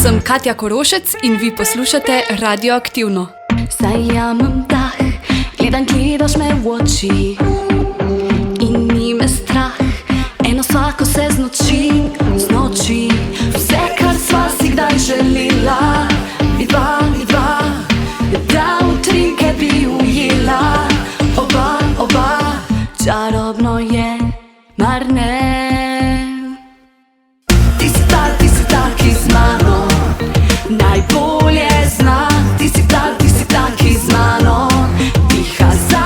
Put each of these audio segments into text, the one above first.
Sem Katja Korošec in vi poslušate Radioaktivno. Zajamem dah, gledaš me v oči in ni me strah, eno svako se z noči, vse kar sva si kdaj želila, vidva, da utrinke bi ujela, oba, čarobno je, mar ne. Ti si ta, ki z mano najbolje zna, ti si ta, ki z mano diha za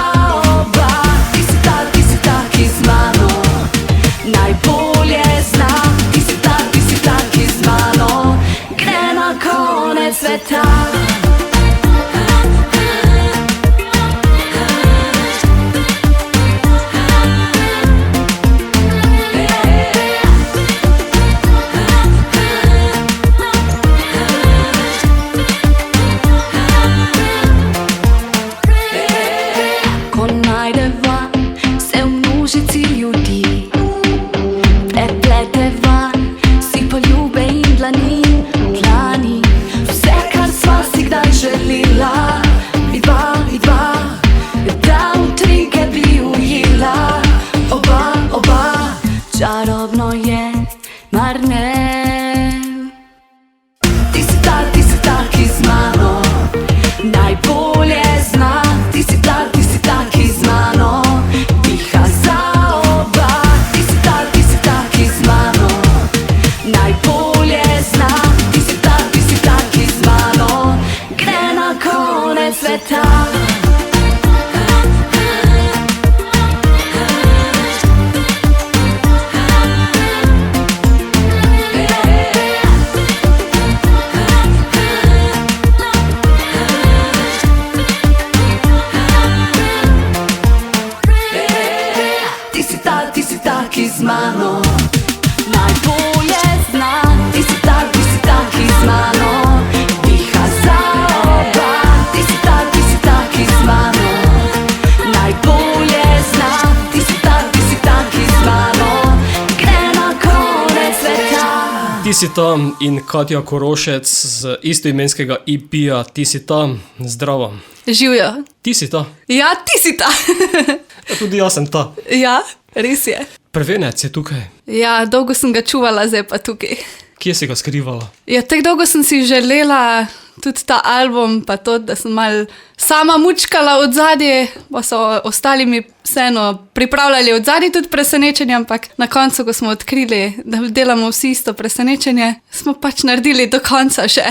oba. Ti si ta, ki z mano najbolje zna, ti si ta, ki z mano gre na konec sveta. Čarobno je, mar ne. Ti si ta, ki z mano najbolje zna, ti si ta, ki z mano diha za oba. Ti si ta, ki z mano najbolje zna, ti si ta, ki z mano gre na konec sveta. Ti si ta, ki z mano najbolje zna, ti si ta, ki z mano diha za oba. Ti si ta, ki z mano najbolje zna, ti si ta, ki z mano gre na konec sveta. Ti si tam in Katja Korošec z istoimenskega EP-ja Ti si tam, zdravo. Živjo. Ti si ta. Ja, ti si ta. Ja, tudi jaz sem ta. Ja, res je. Prvenec je tukaj. Ja, dolgo sem ga čuvala, zdaj pa tukaj. Kje si ga skrivala? Ja, tako dolgo sem si želela tudi ta album, pa to, da sem malo sama mučkala od zadje, pa so ostali mi vseeno pripravljali od zadje tudi presenečenje, ampak na koncu, ko smo odkrili, da delamo vsi isto presenečenje, smo pač naredili do konca še.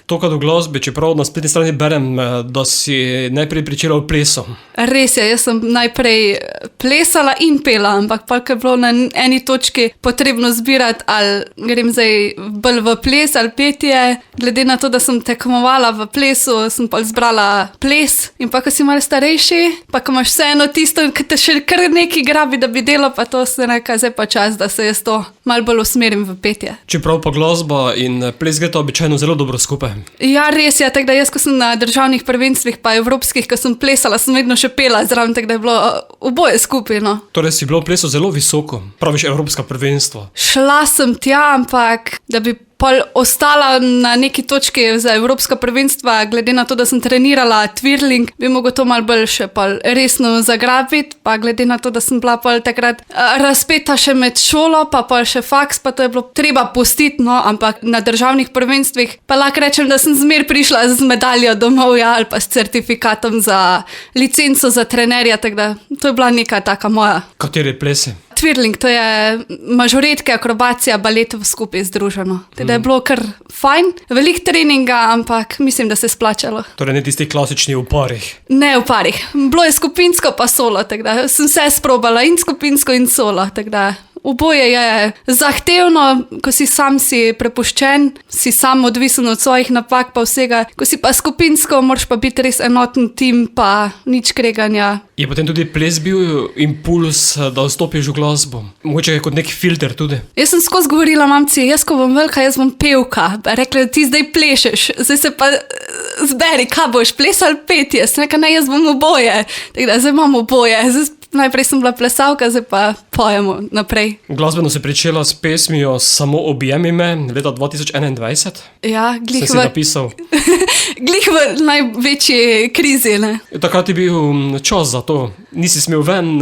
Tokrat v glasbi, čeprav na spletni strani berem, da si najprej pričela v plesu. Res je, jaz sem najprej plesala in pela, ampak pa je bilo na eni točki potrebno zbirati, ali grem zdaj bolj v ples ali petje. Glede na to, da sem tekmovala v plesu, sem pa zbrala ples. In pa, ko si malo starejši, pa ko imaš vseeno tisto, ki te še kar nekaj grabi, da bi delal, pa to se reka, zdaj pa čas, da se jaz to malo bolj usmerim v petje. Čeprav pa glasba in ples gresta običajno zelo dobro skupaj. Ja, res je, tako da jaz, ko sem na državnih prvenstvih pa evropskih, ko sem plesala, sem vedno še pela zraven, tako da je bilo oboje skupaj, no. Torej si bilo v plesu zelo visoko, praviš evropska prvenstva. Šla sem tja, ampak da bi pol ostala na neki točki za evropska prvenstva, glede na to, da sem trenirala twirling, bi mogel to malo bolj še pol resno zagrabiti, pa glede na to, da sem bila pol takrat razpeta še med šolo, pa pol še faks, pa to je bilo treba pustiti, no, ampak na državnih prvenstvih pa lahko rečem, da sem zmer prišla z medaljo domov, ja, ali pa s certifikatom za licenco za trenerja, tako da to je bila neka taka moja. Kateri plesi? Twirling, to je mažoretke, akrobacija, balet skupaj združeno. Teda je bilo kar fajn, veliko treninga, ampak mislim, da se je splačalo. Torej ne tisti klasični v parih? Ne v parih, bilo je skupinsko pa solo, tako da sem vse sprobala in skupinsko in solo, tako da oboje je zahtevno, ko si sam si prepuščen, si sam odvisen od svojih napak pa vsega. Ko si pa skupinsko, moraš pa biti res enoten tim, pa nič kreganja. Je potem tudi ples bil impuls, da vstopiš v glasbo? Mogoče je kot nek filter tudi? Jaz sem skozi govorila mamci, jaz ko bom velika, jaz bom pevka. Rekla, ti zdaj plešeš, zdaj se pa zberi, kaj boš, ples ali petje? Sem rekla, ne, jaz bom oboje. Tako da zdaj imam oboje. Najprej sem bila plesalka, zdaj pa pojemo naprej. Glasbeno si pričela s pesmijo Samo objemi me leta 2021. Ja, Si si napisal. glih v največji krizi, ne. Takrat je bil čas za to. Nisi smel ven,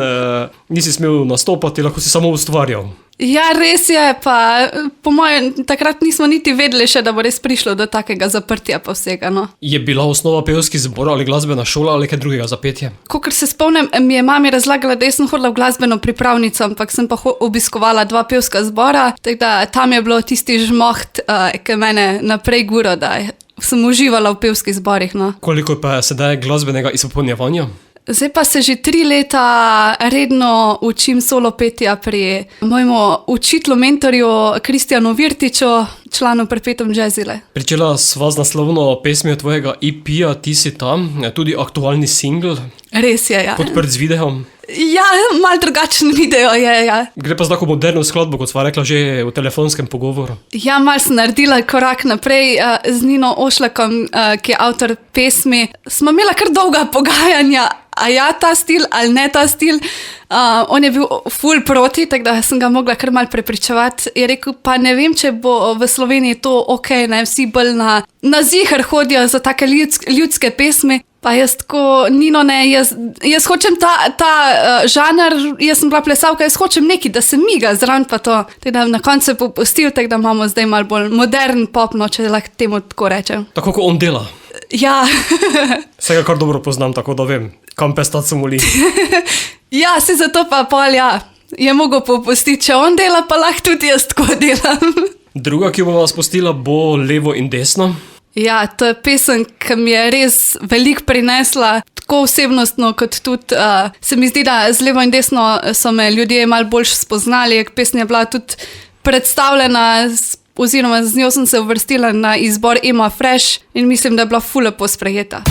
nisi smel nastopati, lahko si samo ustvarjal. Ja, res je, pa po mojem, takrat nismo niti vedeli še, da bo res prišlo do takega zaprtja pa vsega, no. Je bila osnova pevski zbor ali glasbena šola ali kaj drugega za petje? Kakor se spomnim, mi je mami razlagala, da jaz sem hodila v glasbeno pripravnico, ampak sem pa obiskovala 2 pevska zbora, tako da tam je bilo tisti žmoht, ki mene naprej guro, da sem uživala v pevskih zborih, no. Koliko pa je sedaj glasbenega izpopolnjevanja? Zdaj pa se že 3 leta redno učim solo petja pri mojemu učitelju, mentorju Kristjanu Virtiču, članu Perpetuum Jazzile. Pričela sva z naslovno pesmijo tvojega EP-ja Ti si tam, tudi aktualni singl, Res je, ja. podprt z videom. Ja, mal drugačen video je, ja. Gre pa za tako moderno skladbo, kot sva rekla že v telefonskem pogovoru. Ja, mal sem naredila korak naprej z Nino Ošlakom, ki je avtor pesmi. Smo imela kar dolga pogajanja, a ja, ta stil ali ne ta stil. On je bil ful proti, tako da sem ga mogla kar mal prepričevati. Je rekel, pa ne vem, če bo v Sloveniji to ok, ne, vsi bolj na ziher hodijo za take ljudske pesmi. Pa jaz tako, Nino, ne, jaz hočem ta žanr, jaz sem bila plesalka, jaz hočem nekaj, da se miga zraven pa to. Tako da na koncu je popustil, tako da imamo zdaj malo bolj modern pop, no, če lahko temu tako rečem. Tako kot on dela. Ja, Vsega kar dobro poznam, tako da vem, kam pestat se moli. ja, se zato pa pol, ja, je mogel popustiti, če on dela, pa lahko tudi jaz tako delam. Druga, ki bo vas spustila, bo Levo in desno. Ja, to je pesem, ki mi je res veliko prinesla, tako osebnostno, kot tudi se mi zdi, da z levo in desno so me ljudje malo bolj spoznali. Pesem je bila tudi predstavljena, oziroma z njo sem se uvrstila na izbor Ema Fresh in mislim, da je bila ful lepo sprejeta.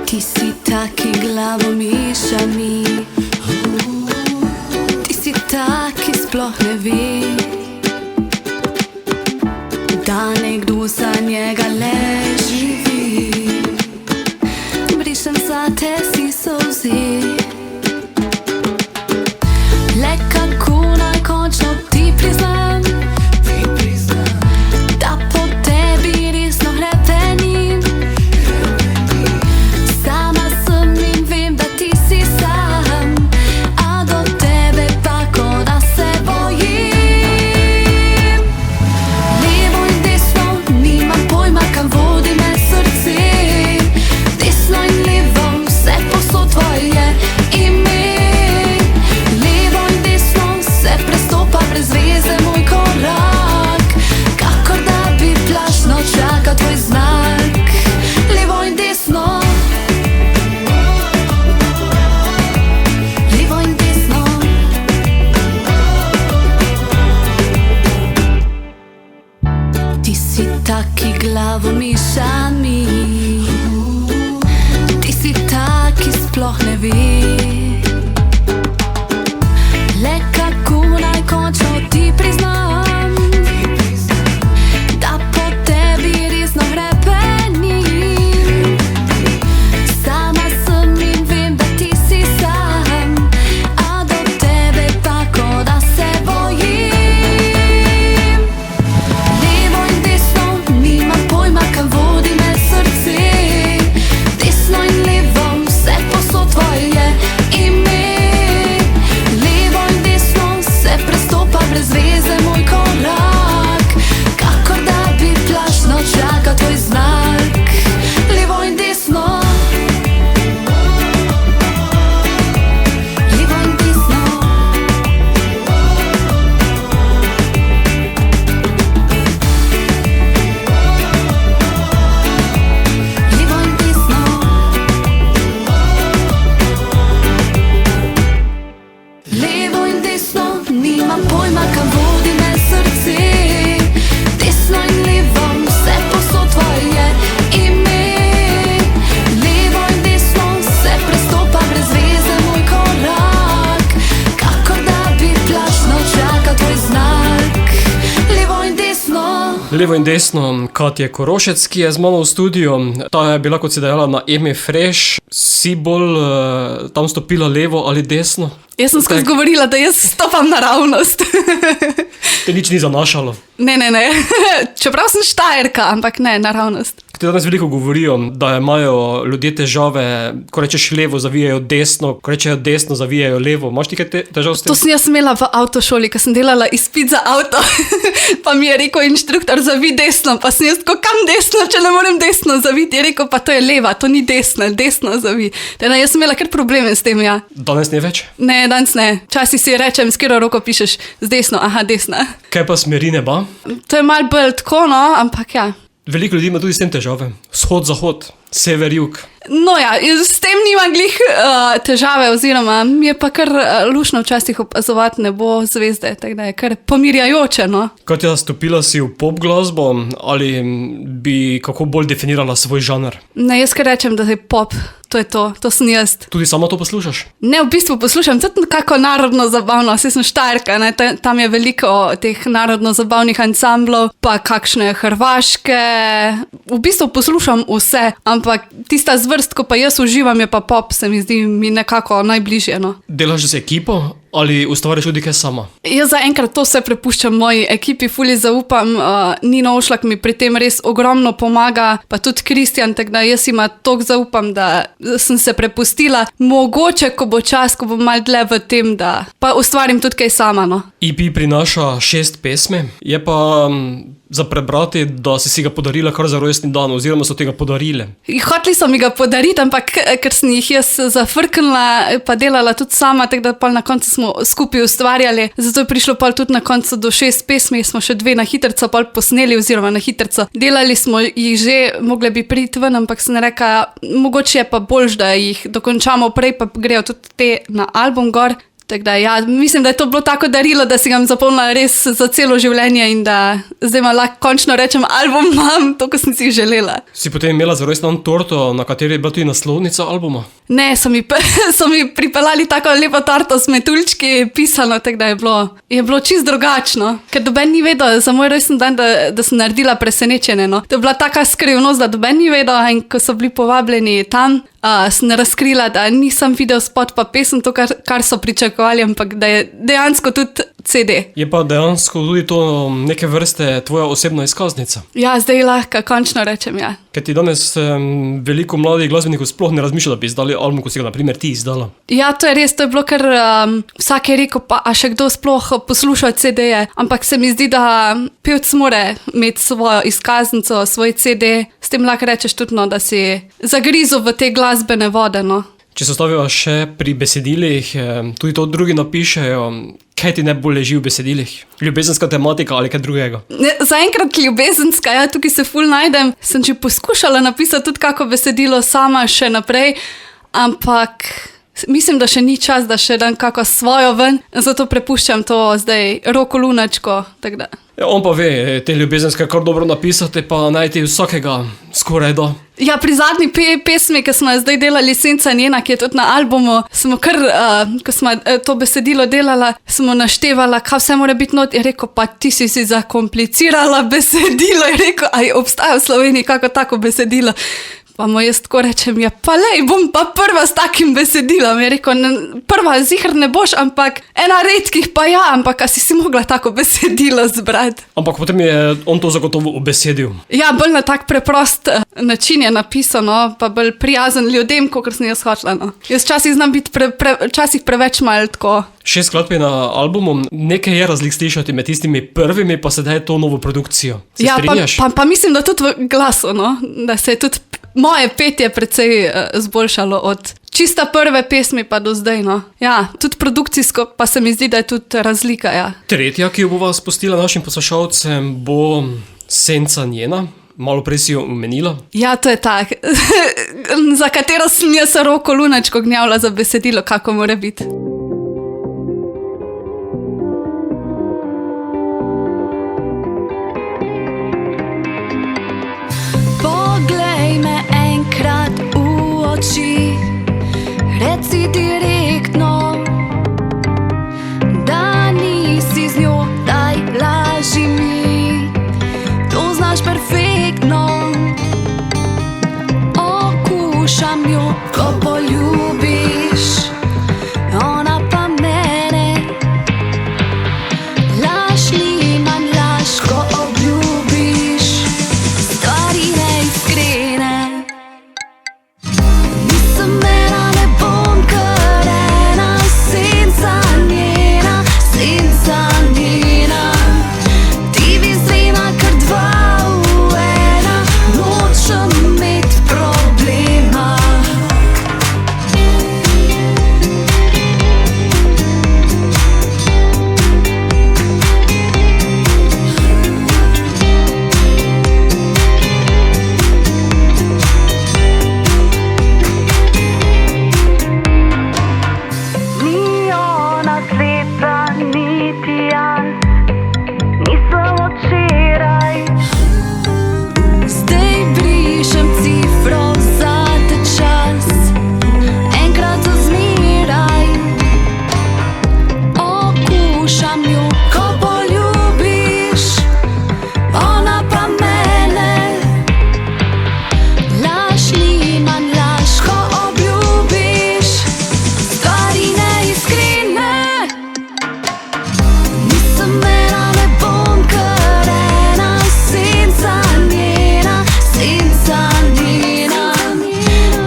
Ti si taki glavomišami, ti si taki sploh ne ve, da nekdo za njega le živi. Brišem za te si solzi, le kako naj končno ti priznam, da po tebi resno hrepenim. Ti si taki glavomišami, ti si taki sploh ne ve, le kako naj končno ti priznam, da po tebi resno hrepenim. Sama sem in vem, da ti si sam, a do tebe pa ko da se bojim. Vodi me srce, desno in levo, vse posod tvoje Levo in desno Katja Korošec, ki je z mano v studiu. Ta je bila, kot si dejala, na Emi Fresh. Si bolj tam stopila levo ali desno? Jaz sem skozi govorila, da jaz stopam naravnost. Te nič ni zanašalo. Ne. Čeprav sem Štajerka, ampak ne, naravnost. Ti danes veliko govorijo, da imajo ljudje težave, ko rečeš levo, zavijajo desno, ko rečejo desno, zavijajo levo. Imaš ti kaj težav s tem? To sem jaz imela v avtošoli, ko sem delala izpit za avto. Pa mi je rekel inštruktor, zavi desno. Pa sem jaz, kam desno, če ne morem desno zaviti. Je rekel, pa to je leva, to ni desna, desno zavi. Teda jaz sem imela kar probleme s tem, ja. Danes ne več? Ne, danes ne. Včasih si rečem, s katero roko pišeš, z desno, aha, desna. Kaj pa smeri neba? To je malo bolj tako, no, ampak ja. Veliko ljudi ima tudi s tem težave. Vzhod, zahod, sever, jug. No ja, s tem nimam glih težave, oziroma mi je pa kar luštno včasih opazovati nebo, zvezde, tako da je kar pomirjajoče, no. Katja, stopila si v pop glasbo ali bi kako bolj definirala svoj žanr? Ne, jaz kar rečem, da je pop, to sem jaz. Tudi sama to poslušaš? Ne, v bistvu poslušam tudi kako narodno zabavno, saj sem Štajerka, ne, tam je veliko teh narodno zabavnih ansamblov, pa kakšne hrvaške, v bistvu poslušam vse, ampak tista zvrst, ko pa jaz uživam, je pa pop, se mi zdi mi nekako najbližje, no. Delaš z ekipo ali ustvarjaš tudi kaj sama? Jaz zaenkrat to vse prepuščam moji ekipi, fuli zaupam, Nino Ošlak mi pri tem res ogromno pomaga, pa tudi Kristjan, tako da jaz ima toliko zaupam, da sem se prepustila. Mogoče, ko bo čas, ko bom malo dlje v tem, da pa ustvarim tudi kaj sama, no. EP prinaša 6 pesmi, je pa za prebrati, da si ga podarila kar za rojstni dan, oziroma so tega podarile. Hoteli so mi ga podariti, ampak ker sem jih jaz zafrknila, pa delala tudi sama, tako da pa na koncu smo skupaj ustvarjali, zato je prišlo pa tudi na koncu do 6 pesmi, smo še 2 na hitrco pa posneli, oziroma na hitrco. Delali smo jih že, mogli bi priti ven, ampak sem rekla, mogoče je pa boljš, da jih dokončamo prej, pa grejo tudi te na album gor. Tako da ja, mislim, da je to bilo tako darilo, da si ga zapomnila res za celo življenje in da zdaj lahko končno rečem, album imam, to, ko sem si želela. Si potem imela za rojstni dan torto, na kateri je bila tudi naslovnica albuma? Ne, so mi pripeljali tako lepo torto s metuljčki pisano, tako da je bilo čisto drugačno. Ker noben ni vedel za moj rojstni dan, da sem naredila presenečenje, no. To je bila taka skrivnost, da noben ni vedel, in ko so bili povabljeni tam, sem razkrila, da nisem videl spot pa pesem, to, kar so pričakovali, ampak da je dejansko tudi CD. Je pa dejansko tudi to neke vrste tvoja osebna izkaznica? Ja, zdaj lahko končno rečem, ja. Ker ti danes veliko mladih glasbenikov sploh ne razmišlja, da bi izdali album, ko si ga na primer ti izdala. Ja, to je res, to je bilo kar vsak je rekel, pa a še kdo sploh posluša CD-je, ampak se mi zdi, da pevec more imeti svojo izkaznico, svoj CD, s tem lahko rečeš tudi, no, da si zagrizel v te glasbene vode, no. Če se ostaviva še pri besedilih, tudi to drugi napišejo, kaj ti najbolj leži v besedilih? Ljubezenska tematika ali kaj drugega? Zaenkrat ljubezenska, ja, tukaj se ful najdem. Sem že poskušala napisati tudi kako besedilo sama še naprej, ampak mislim, da še ni čas, da še dam kako svojo ven, zato prepuščam to zdaj Roku Lunačko, tako da. Ja, on pa ve, te ljubezenske kar dobro napisati, pa najti vsakega skoraj da. Ja, pri zadnji pesmi, ki smo zdaj delali, Senca njena, ki je tudi na albumu, smo kar, ko smo to besedilo delala, smo naštevala, kaj vse mora biti not, je rekel, pa ti si zakomplicirala besedilo, je rekel, a obstaja v Sloveniji kako tako besedilo. Pa mu jaz tako rečem, ja pa lej, bom pa prva s takim besedilom. Je rekel, prva ziher ne boš, ampak ena redkih pa ja, ampak a si mogla tako besedilo zbrati. Ampak potem je on to zagotovo obesedil. Ja, bolj na tak preprost način je napisano, pa bolj prijazen ljudem, kot sem jaz hotela, no. Jaz včasih znam biti včasih preveč malo tako. 6 skladb je na albumu, nekaj je razlik slišati med tistimi prvimi, pa sedaj to novo produkcijo. Se strinjaš? Pa mislim, da tudi v glasu, no, da se je tudi moje petje precej zboljšalo od čista prve pesmi pa do zdaj, no. Ja, tudi produkcijsko pa se mi zdi, da je tudi razlika, ja. Tretja, ki jo bova spustila našim poslušalcem, bo Senca njena. Malo prej si jo omenila. Ja, to je tak, za katero sem jaz Roko Lunačko gnjavila za besedilo, kako mora biti. Reci direktno, da nisi z njo, daj laži mi. To Okušam jo, ko poljubiš, ona pa mene. Laž ni manj laž, ko obljubiš stvari neiskrene. Nisem ena, ne bom kar ena, senca njena, senca njena. Ti bi zrena kar dva v ena, nočem imet problema. Ni ona sveta, niti jaz, nisem včeraj. Zdaj brišem cifro za te čas, enkrat za zmeraj. Okušam jo, ko poljubiš, ona pa mene. Laž ni manj laž, ko obljubiš stvari neiskrene. Nisem ena, ne bom kar ena, senca njena, senca njena.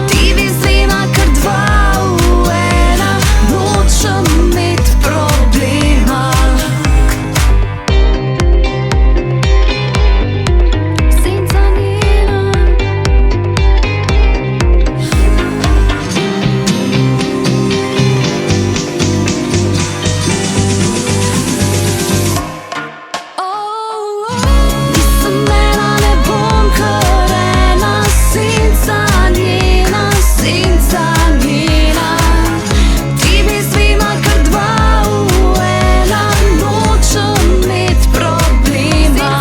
Ti bi zrena kar dva v ena, nočem imet problema. Senca njena. Nisem ena, ne bom kar ena, senca njena, senca njena. Ti bi zrena kar dva v ena, nočem imet problema.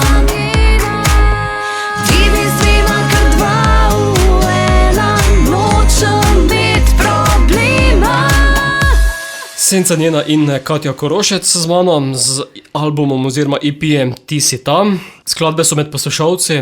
Ti bi zrena kar dva v ena, nočem imet problema. Senca njena in Katja Korošec z mano, z albumom oziroma EP-jem Ti si tam. Skladbe so med poslušalci.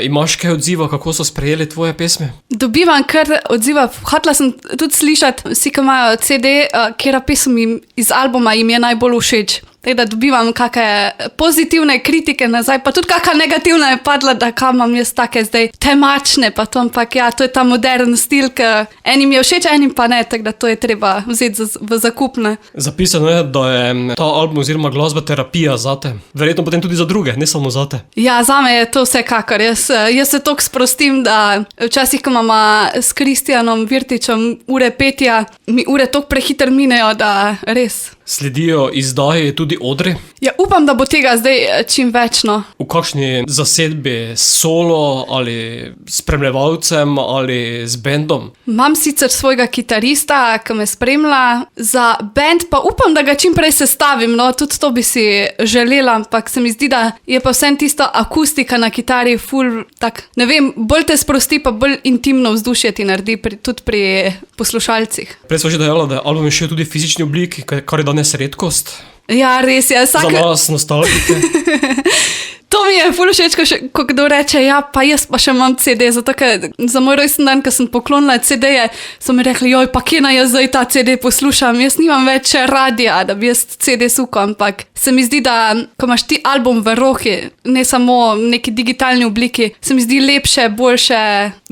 Imaš kaj odziva, kako so sprejeli tvoje pesmi? Dobivam kar odziva. Hotela sem tudi slišati, vsi, ki imajo CD, katera pesem jim iz albuma jim je najbolj všeč. Tako da dobivam kakšne pozitivne kritike nazaj, pa tudi kakšna negativna je padla, da kam imam jaz take zdaj temačne, pa to, ampak ja, to je ta modern stil, ki enim je všeč, enim pa ne, tako da to je treba vzeti v zakup, ne. Zapisano je, da je ta album oziroma glasba terapija zate. Verjetno potem tudi za druge, ne samo zate. Ja, zame je to vsekakor. Jaz se toliko sprostim, da včasih, ko imamo s Kristjanom Virtičem ure petja, mi ure toliko prehitro minejo, da res. Sledijo izdaji tudi odri. Ja, upam, da bo tega zdaj čim več, no. V kakšni zasedbi, solo ali spremljevalcem ali z bendom? Imam sicer svojega kitarista, ki me spremlja, za bend pa upam, da ga čim prej sestavim, no, tudi to bi si želela, ampak se mi zdi, da je pa vsem tista akustika na kitari ful, tak, ne vem, bolj te sprosti, pa bolj intimno vzdušje ti naredi, tudi pri poslušalcih. Prej smo že dejala, da je album še tudi v fizični obliki, kar je danes redkost. Ja, res je. Za nas nostalgike. To mi je ful všeč, ko kdo reče, ja, pa jaz pa še imam CD, zato ker za moj rojsten dan, ko sem poklonila CD-je, so mi rekli, joj, pa kje naj jaz zdaj ta CD poslušam, jaz nimam več radia, da bi jaz CD sukal, ampak se mi zdi, da ko imaš ti album v roki, ne samo v neki digitalni obliki, se mi zdi lepše, boljše,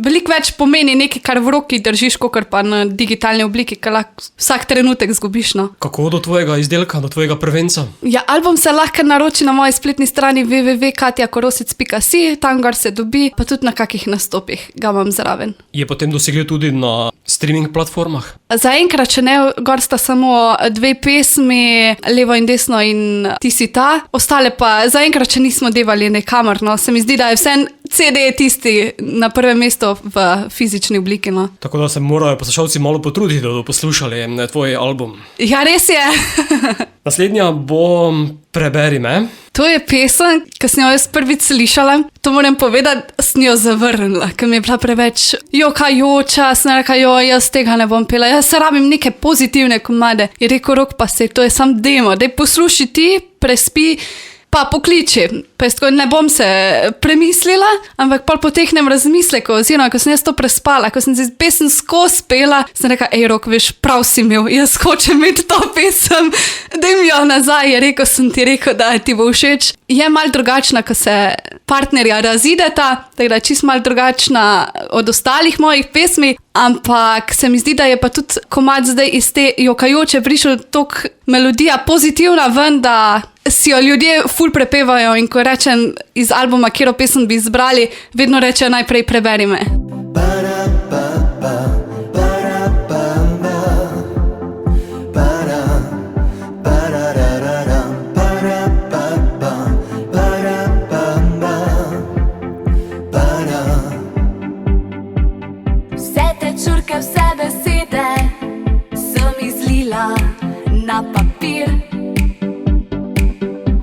veliko več pomeni nekaj, kar v roki držiš, kakor pa na digitalni obliki, ker lahko vsak trenutek zgubiš, no. Kako do tvojega izdelka, do tvojega prvenca? Ja, album se lahko naroči na moji spletni strani www.katjakorosec.si, tam gor se dobi, pa tudi na kakih nastopih ga imam zraven. Je potem dosegljiv tudi na streaming platformah? Zaenkrat, če ne, gor sta samo 2 pesmi, Levo in desno in Ti si ta, ostale pa zaenkrat, če nismo devali nekamor, no, se mi zdi, da je vse CD je tisti na prvem mestu v fizični obliki, no. Tako da se morajo poslušalci malo potruditi, da bodo poslušali tvoj album. Ja, res je. Naslednja bo Preberi me. To je pesem, ki sem jo jaz prvič slišala. To moram povedati, sem jo zavrnila, ker mi je bila preveč jokajoča, sem rekla, jaz tega ne bom pela, jaz rabim neke pozitivne komade. Je rekel Rok, pa se to je sam demo, daj poslušaj ti, prespi, pa pokliči. Pa jaz tako ne bom se premislila, ampak pol po tehnem razmisleku, oziroma ko sem jaz to prespala, ko sem si pesem skozi pela, sem rekla, Rok, veš, prav si imel, jaz hočem imeti to pesem, daj mi jo nazaj, je rekel, sem ti rekel, da ti bo všeč. Je malo drugačna, ko se partnerja razideta, tako da je čist malo drugačna od ostalih mojih pesmi, ampak se mi zdi, da je pa tudi komad zdaj iz te jokajoče prišel toliko melodija pozitivna ven, da si jo ljudje ful prepevajo in ko rečem iz albuma, katero pesem bi izbrali, vedno reče najprej preberi me. Vse te čurke, vse besede sem izlila na papir,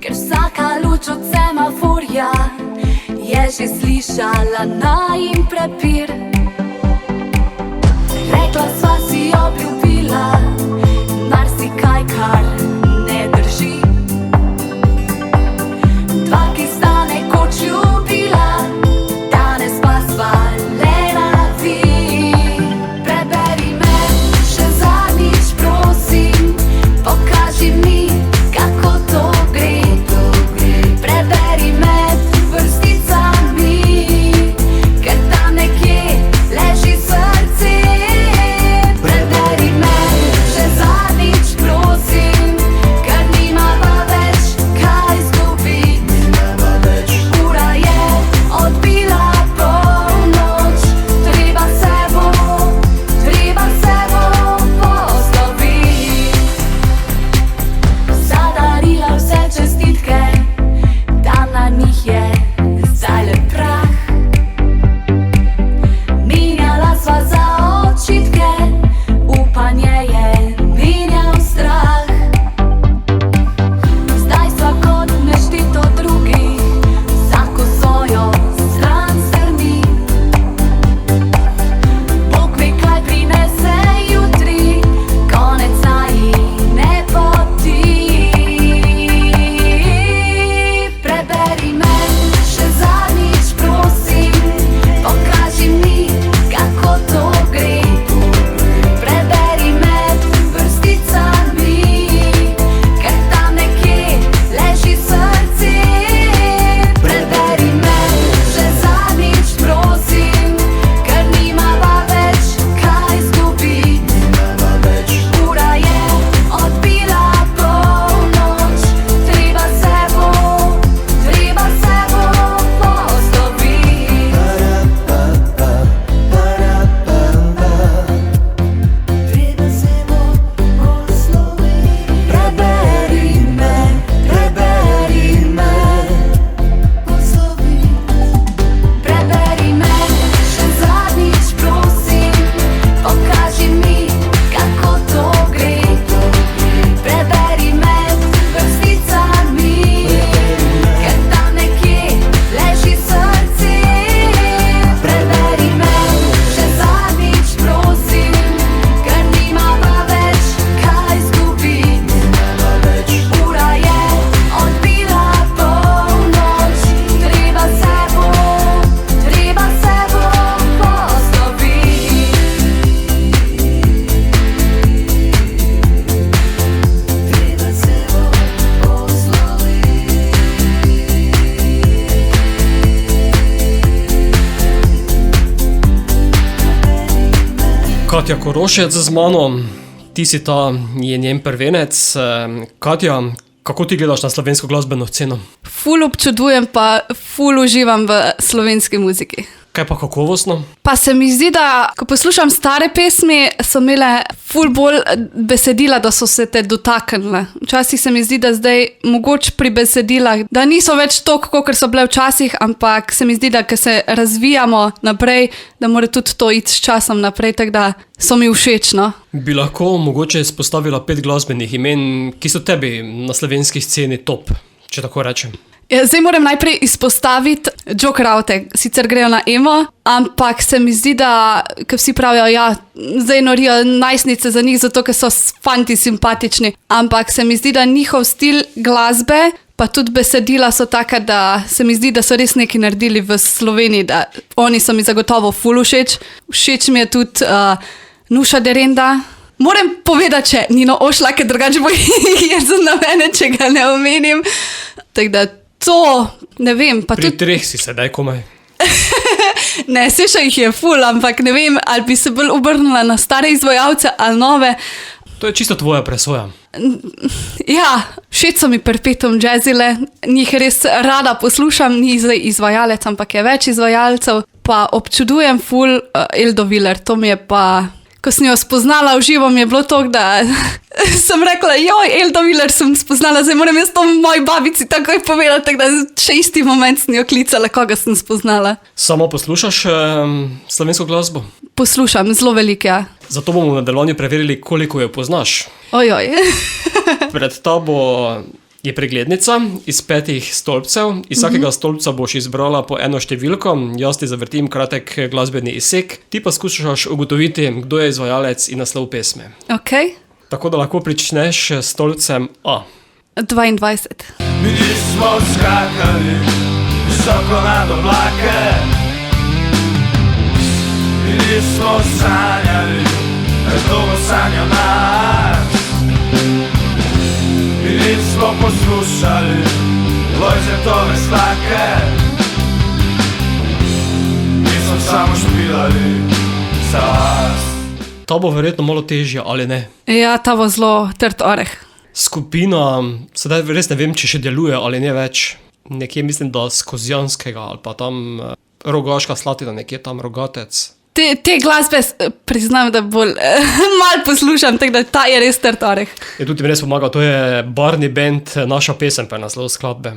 ker vsaka luč od semaforja je že slišala najin prepir. Rekla sva si obljubila marsikaj, kar ne drži. Dva, ki sta nekoč ljubila, danes pa sva le na ti. Preberi me še zadnjič, prosim, pokaži mi, kako to gre. Preberi med vrsticami, ker tam nekje leži srce. Preberi me še zadnjič, prosim, ker nimava več kaj izgubiti. Ura je odbila polnoč, treba se bo posloviti. Zadarila vse čestitke, dan na njih je zdaj le prah. Menjala sva za očitke, upanje je menjal strah. Zdaj sva kot neštito drugih, vsako svojo stran strmi. Bog ve, kaj prinese jutri, konec najine poti. Preberi me še zadnjič, prosim, pokaži mi, kako to gre. Preberi med vrsticami, ker tam nekje leži srce. Preberi me še zadnjič, prosim, ker nimava več kaj izgubiti. Ura je odbila polnoč, treba se bo posloviti. Treba se bo posloviti. Preberi me, posloviti. Preberi me še zadnjič, prosim, pokaži mi, kako to gre. Preberi med vrsticami, ker tam nekje leži srce. Preberi me še zadnjič, prosim, ker nimava več kaj izgubiti. Ura je odbila polnoč, treba se bo posloviti. Treba se bo posloviti. Katja Korošec z mano, ti si ta je njen prvenec. Katja, kako ti gledaš na slovensko glasbeno sceno? Ful občudujem pa ful uživam v slovenski muziki. Kaj pa kakovostno? Pa se mi zdi, da ko poslušam stare pesmi, so imele ful bolj besedila, da so se te dotaknile. Včasih se mi zdi, da zdaj mogoče pri besedilah, da niso več toliko, kot so bile včasih, ampak se mi zdi, da ko se razvijamo naprej, da mora tudi to iti s časom naprej, tako da so mi všeč, no. Bi lahko mogoče izpostavila 5 glasbenih imen, ki so tebi na slovenski sceni top, če tako rečem? Ja, zdaj moram najprej izpostaviti Joker Aute, sicer grejo na emo, ampak se mi zdi, da ker vsi pravijo, ja, zdaj norijo najstnice za njih, zato ker so fanti simpatični, ampak se mi zdi, da njihov stil glasbe, pa tudi besedila so taka, da se mi zdi, da so res nekaj naredili v Sloveniji, da oni so mi zagotovo ful všeč. Všeč mi je tudi Nuša Derenda. Moram povedati, če Nino Ošlak, ker drugače bo jezen na mene, če ga ne omenim. Tako da to, ne vem. Pa Pri tudi, treh si sedaj komaj. ne, se še jih je ful, ampak ne vem, ali bi se bolj obrnila na stare izvajalce ali nove. To je čisto tvoja presoja. Ja, všeč so mi Perpetuum Jazzile, njih res rada poslušam, ni zdaj izvajalec, ampak je več izvajalcev. Pa občudujem ful Eldo Viler, to mi je pa... Ko sem jo spoznala v živo, mi je bilo to, da sem rekla, joj, Eldo Viler sem spoznala, zdaj moram jaz to moji babici takoj povedati, tako da še isti moment sem jo klicala, koga sem spoznala. Samo poslušaš slovensko glasbo? Poslušam, zelo veliko, ja. Zato bomo v nadaljevanju preverili, koliko jo poznaš. Ojoj. Pred tabo je preglednica iz 5 stolpcev. Iz vsakega stolpca boš izbrala po eno številko, jaz ti zavrtim kratek glasbeni izsek, ti pa skušaš ugotoviti, kdo je izvajalec in naslov pesme. Ok, Tako da lahko pričneš s stolpcem A. 22. Mi smo skakali visoko nad oblake, mi smo sanjali, kdo bo sanjal nas. Mi smo poslušali Lojzetove slake, mi smo samo špilali za vas. Ta bo verjetno malo težja, ali ne? Ja, ta bo zelo trd oreh. Skupina, sedaj res ne vem, če še deluje ali ne več. Nekje mislim, da z Kozjanskega ali pa tam Rogaška Slatina, nekje tam Rogatec. Te glasbe priznam, da bolj malo poslušam, tako da ta je res trd oreh. Je tudi mi res pomagal, to je barni band Naša pesem, pa je naslov skladbe.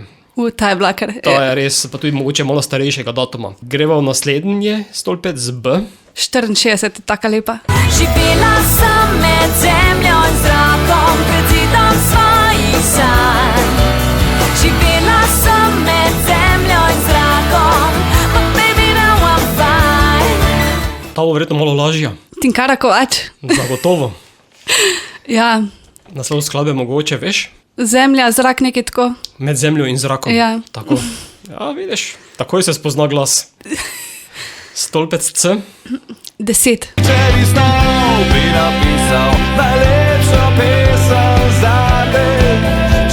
Ta je bila kar. To je res, pa tudi mogoče malo starejšega datuma. Greva v naslednji stolpec z B. 64 je taka lepa. Živela sem med zemljo in zrakom, pred zidom svojih sanj. Živela sem med zemljo in zrakom, but baby now I'm fine. Ta bo verjetno malo lažja. Tinkara Kovač. Zagotovo. Ja, Naslov skladbe mogoče, veš? zemlja, zrak, nekaj tako. Med zemljo in zrakom. Ja. Tako. Ja, vidiš, takoj se spozna glas. Stolpec C. 10. Če bi znal, bi napisal najlepšo pesem zate.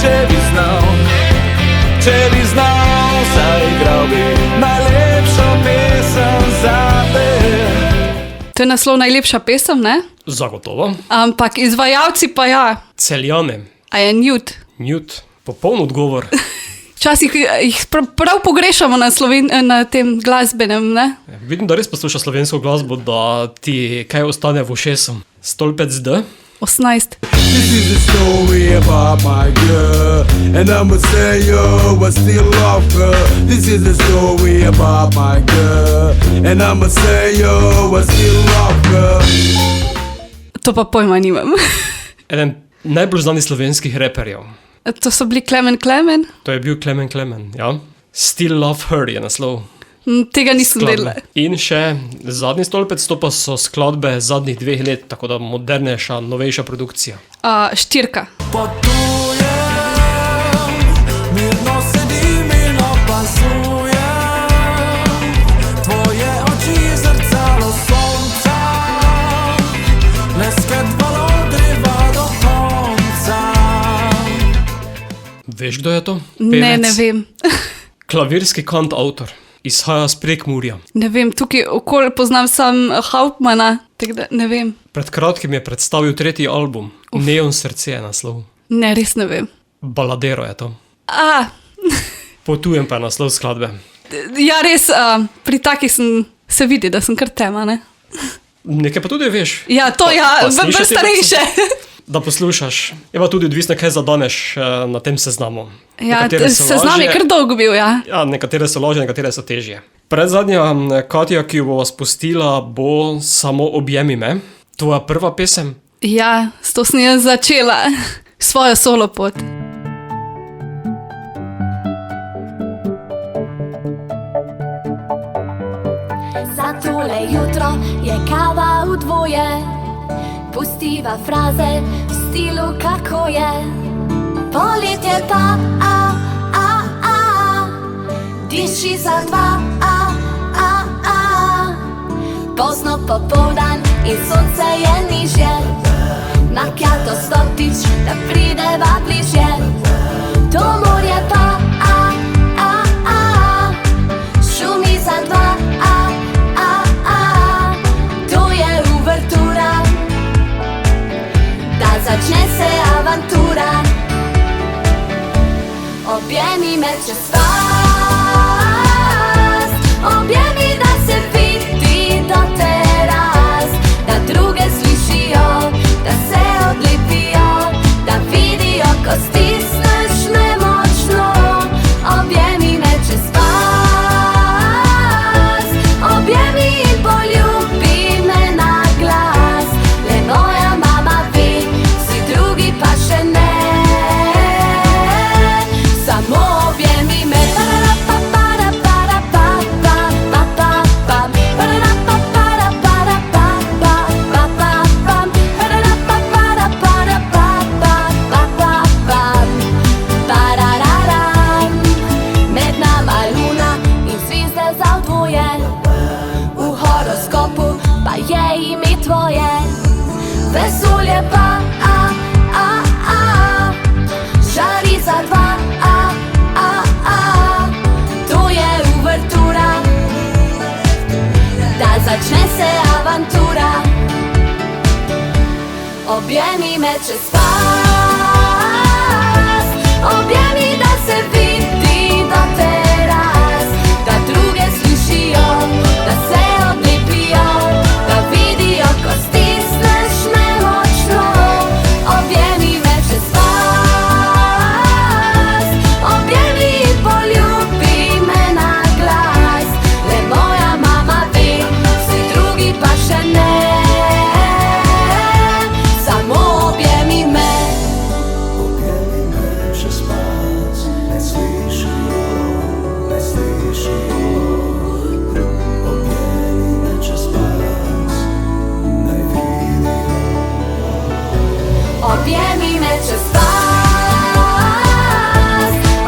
Če bi znal, zaigral bi najlepšo pesem zate. To je naslov najlepša pesem, ne? Zagotovo. Ampak izvajalci pa ja. Celjane. A je Newt. Newt. Popoln odgovor. Včasih jih prav pogrešamo na tem glasbenem, ne? Vidim, da res poslušaš slovensko glasbo, da ti kaj ostane v ušesu. Stolpec D. 18. This is a story about my girl, and I'ma tell you I still love her. This is a story about my girl, and I'ma tell you I still love her. To pa pojma nimam. Eden najbolj znanih slovenskih reperjev. To so bili Klemen Klemen? To je bil Klemen Klemen, ja. Still Love Her je naslov. Tega nisem vedela. In še zadnji stolpec, to pa so skladbe zadnjih 2 let, tako da modernejša, novejša produkcija. 4. Potujem, mirno sedim in opazujem tvoje oči, zrcalo sonca, lesket balo odriva do konca. Veš, kdo je to? Ne vem. Klavirski kantavtor. Izhaja z Prekmurja. Ne vem, tukaj okoli poznam sam Hauptmana, tako da ne vem. Pred kratkim je predstavil 3. album. Neon srce je naslov. Ne, res ne vem. Baladero je to. Potujem pa je naslov skladbe. Ja, res, pri takih se vidi, da sem kar tema, ne? Nekaj pa tudi veš. Ja, to ja, slišati starejše. Da poslušaš. Je pa tudi odvisno, kaj zadaneš na tem seznamu. Ja, Nekatere so seznam je lažje. kar dolgo bil, ja. Ja, nekatere so lažje, nekatere so težje. Predzadnja Katja, ki jo bova spustila, bo Samo objemi me. Tvoja prva pesem? Ja, s to sem jaz začela svojo solo pot. le jutro je kava v dvoje, pustiva fraze v stilu kako je. Poletje pa, diši za dva, pozno popoldan in sonce je nižje, nakljato stotič, da prideva bližje. To morje pa, šumi za dva, to je uvertura, da začne se avantura. Objemi me čez vas, objemi, da se vidi do teras, da druge slišijo, da se odlepijo, da vidijo, ko stisneš me močno. Objemi me čez vas, objemi in poljubi me na glas. Le moja mama ve, vsi drugi pa še ne. Samo objemi me. Med nama luna in zvizde za dvoje, v horoskopu pa je ime tvoje. Vesolje pa, žari za dva, to je uvertura, da začne se avantura. Objemi me čez pas, objemi, da se vidi do teras, da druge slišijo, da se odlepijo, da vidijo, ko stisneš me močno. Objemi me čez pas, objemi in poljubi me na glas. Le moja mama ve, vsi drugi pa še ne. Samo objemi me. Objemi me čez pas,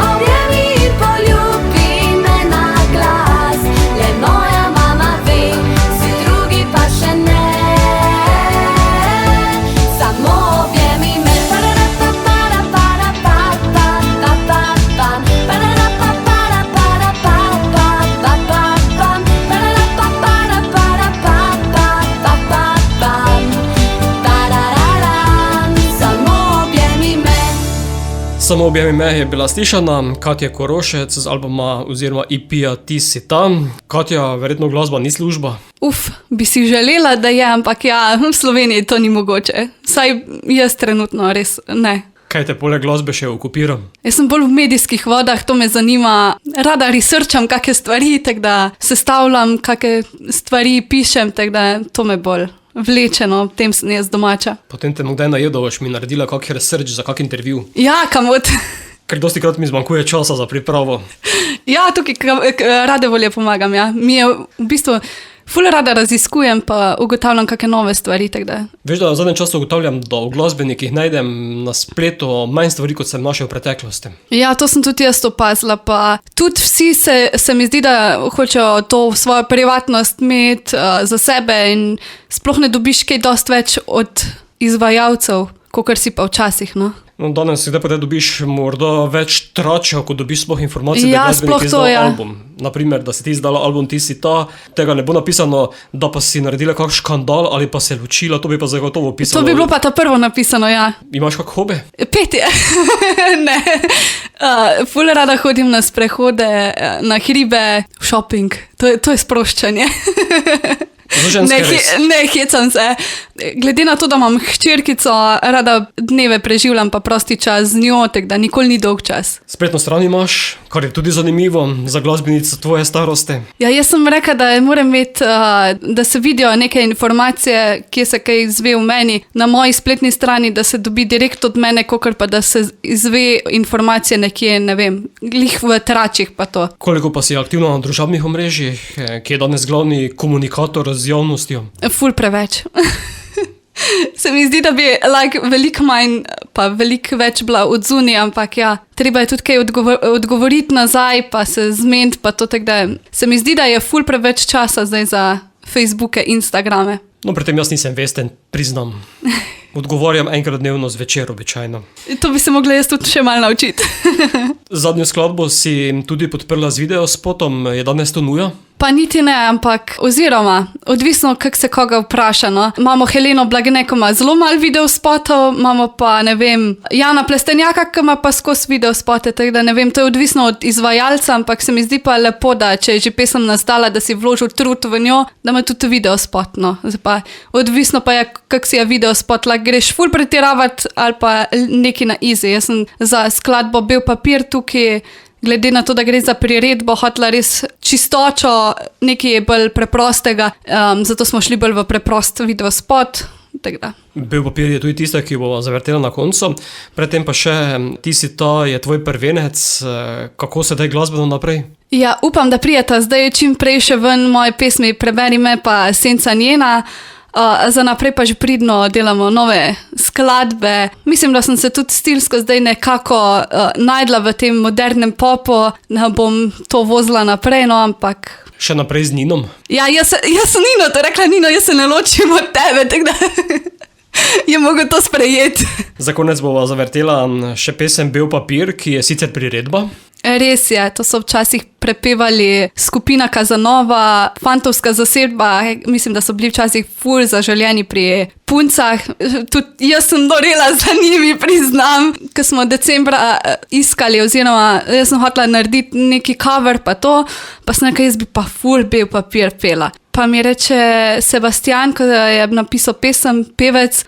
objemi in poljubi me na glas. Le moja mama ve, vsi drugi pa še ne. Samo objemi me. Samo objemi me je bila slišana Katja Korošec z albuma oziroma EP-ja Ti si tam. Katja, verjetno glasba ni služba. Bi si želela, da je, ampak ja, v Sloveniji to ni mogoče. Saj jaz trenutno res ne. Kaj te poleg glasbe še okupira? Jaz sem bolj v medijskih vodah, to me zanima. Rada researcham kakšne stvari, tako da sestavljam kakšne stvari, pišem, tako da to me bolj vleče, no, v tem sem jaz domača. Potem te kdaj najedo, boš mi naredila kak research za kak intervju. Ja, kamot. Ker dosti krat mi zmanjkuje časa za pripravo. Ja, tukaj rade volje pomagam, ja. Mi je v bistvu ful rada raziskujem, pa ugotavljam kakšne nove stvari, tako da. Veš, da v zadnjem času ugotavljam, da v glasbenikih najdem na spletu manj stvari, kot sem našel v preteklosti. Ja, to sem tudi jaz opazila, pa tudi vsi se mi zdi, da hočejo to svojo privatnost imeti za sebe in sploh ne dobiš kaj dosti več od izvajalcev, kakor si pa včasih, no. No, danes si pa dobiš morda več tračev, ko dobiš sploh informacije, Ja, da je glasbenik sploh to, izdal ja. album. Naprimer, da si ti izdala album Ti si ta, tega ne bo napisano, da pa si naredila kak škandal ali pa se ločila, to bi pa zagotovo To pisalo. bi bilo pa ta prvo napisano, ja. Imaš kak hobi? Petje. Ne. Ful rada hodim na sprehode, na hribe, v shopping. To je sproščanje. Za ženske res. Ne, hecam se. Glede na to, da imam hčerkico, rada dneve preživljam pa prosti čas z njo, tako da nikoli ni dolg čas. Spletno stran imaš, kar je tudi zanimivo za glasbenico tvoje starosti. Ja, jaz sem rekla, da moram imeti, da se vidijo neke informacije, kje se kaj izve v meni, na moji spletni strani, da se dobi direkt od mene, kakor pa da se izve informacije nekje, ne vem, glih v tračih pa to. Koliko pa si aktivna na družabnih omrežjih, ki je danes glavni komunikator z javnostjo? Ful preveč. Se mi zdi, da bi veliko manj, pa veliko več bila odzuni, ampak ja, treba je tudi kaj odgovoriti nazaj, pa se zmeniti, pa to tako da se mi zdi, da je ful preveč časa zdaj za Facebooke, Instagrame. No, pri tem jaz nisem vesten, priznam. Odgovarjam enkrat dnevno zvečer običajno. To bi se mogla jaz tudi še malo naučiti. Zadnjo skladbo si tudi podprla z videospotom, je danes to nuja? Pa niti ne, ampak oziroma, odvisno, kako se koga vpraša. No. Imamo Heleno Blagne, ki ima zelo malo videospotov, imamo pa, ne vem, Jana Plestenjaka, ki ima pa skozi videospote, tako da ne vem, to je odvisno od izvajalca, ampak se mi zdi pa lepo, da če je že pesem nastala, da si vložil trud v njo, da ima tudi videospot. No. Pa, odvisno pa je, kako si je videospot, lahko greš ful pretiravati ali pa neki na easy. Jaz sem za skladbo Bel papir tukaj, glede na to, da gre za priredbo, hotela res čistočo, nekaj bolj preprostega, zato smo šli bolj v preprost videospot. Bel papir je tudi tista, ki bo zavrtela na koncu. Predtem pa še Ti si ta je tvoj prvenec, kako se daj glasbeno naprej? Ja, upam, da prijeta zdaj čim prej še ven moje pesmi Preberi me pa Senca njena. Za naprej pa že pridno delamo nove skladbe. Mislim, da sem se tudi stilsko zdaj nekako najdla v tem modernem popu, da bom to vozila naprej, no, ampak... Še naprej z Ninom? Ja, jaz sem Nino, to rekla Nino, jaz se ne ločim od tebe, tako da je mogel to sprejeti. Za konec bova zavrtela še pesem Bel papir, ki je sicer priredba. Res je, to so včasih prepevali skupina Kazanova, fantovska zasedba, mislim, da so bili včasih ful zaželjeni pri puncah. Tudi jaz sem norela za njimi, priznam, ko smo decembra iskali, oziroma jaz sem hotela narediti neki cover pa to, pa sem nekaj, jaz bi pa ful Bel papir pela. Pa mi reče Sebastian, ko je napisal pesem, pevec,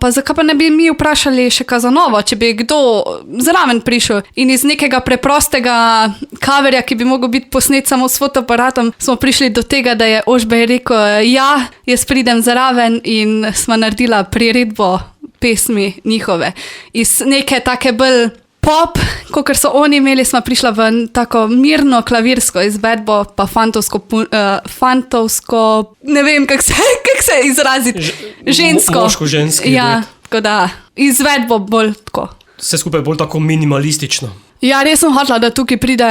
pa zakaj pa ne bi mi vprašali še Kazanovo, če bi kdo zraven prišel. In iz nekega preprostega coverja, ki bi mogel biti posnet samo s fotoaparatom, smo prišli do tega, da je Ožbej rekel, ja, jaz pridem zraven in smo naredila priredbo pesmi njihove. Iz neke take bolj pop, kakor so oni imeli, smo prišla v tako mirno klavirsko izvedbo, pa fantovsko, ne vem, kako se izraziti, žensko. Moško-ženski. Ja, tako da, izvedbo bolj tako. Vse skupaj bolj tako minimalistično. Ja, res sem hotela, da tukaj pride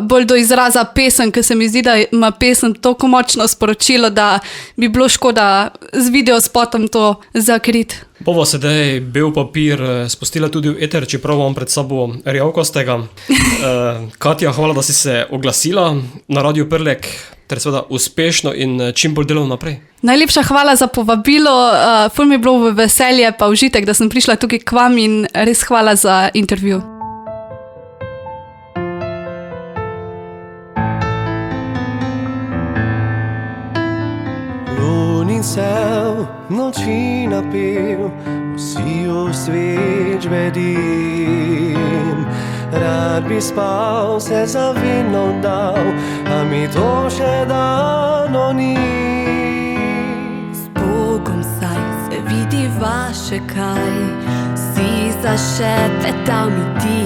bolj do izraza pesem, ker se mi zdi, da ima pesem toliko močno sporočilo, da bi bilo škoda z videospotom to zakriti. Bova sedaj Bel papir spustila tudi v eter, čeprav imam pred sabo rjavkastega. Katja, hvala, da si se oglasila na Radio Prlek, ter seveda uspešno in čim bolj delov naprej. Najlepša hvala za povabilo, ful mi je bilo v veselje pa užitek, da sem prišla tukaj k vam in res hvala za intervju. Lunin cel noči napil, vsi v sveč bedim. Rad bi spal, se za vino dal, a mi to še dano ni. S Bogom saj se vidiva še kaj, si zašepetal mi ti.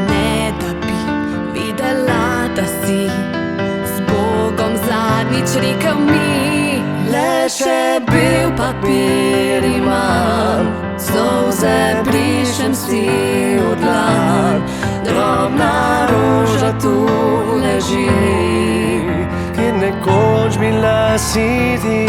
Ne da bi videla, da si s Bogom zadnjič rekel mi. Le še bel papir imam, solze brišem si od dlan. Drobna roža tu leži, ki nekoč bila si ti.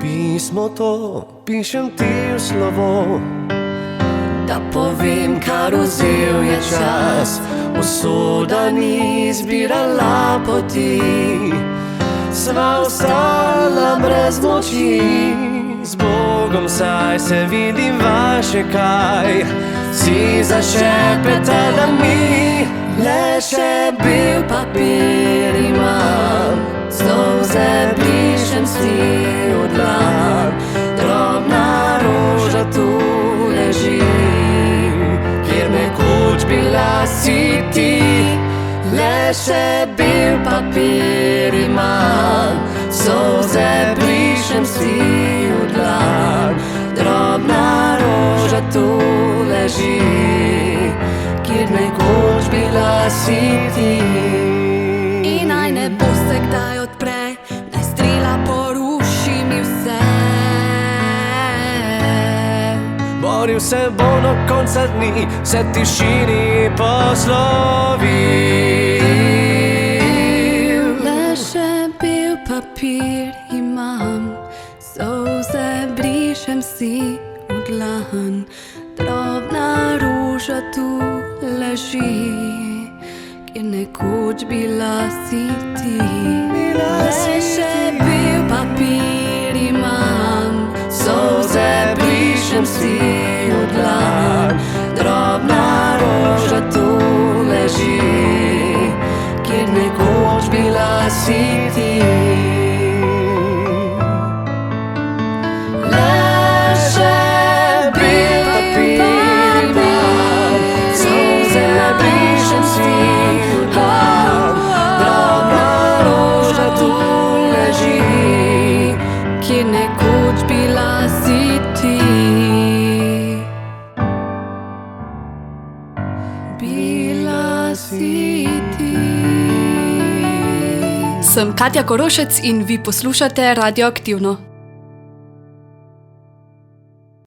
Pismo to pišem ti v slovo, da povem, kar vzel je čas. usoda ni izbirala poti, sva ostala brez moči. Z Bogom saj se vidiva še kaj, si zašepetala mi. Le še bil papir imam, solze brišem si v dlan. Drobna roža tu leži, kjer nekoč bila si ti. Le še bil papir imam, solze brišem si v dlan. Drobna roža tu leži, kjer nekoč bila si ti. In naj nebo se kdaj odpre, naj strela poruši mi vse. Boril se bo do konca dni, vse tišini poslovil. Le še bil papir imam, solze brišem si v dlan. Drobna ruža tu leži, kjer nekoč bila si ti. Le še bil papir imam, solze brišem si v dlan. Drobna roža tu leži, kjer nekoč bila si ti. Kjer nekoč bila si ti. Bila si ti. Sem Katja Korošec in vi poslušate Radioaktivno.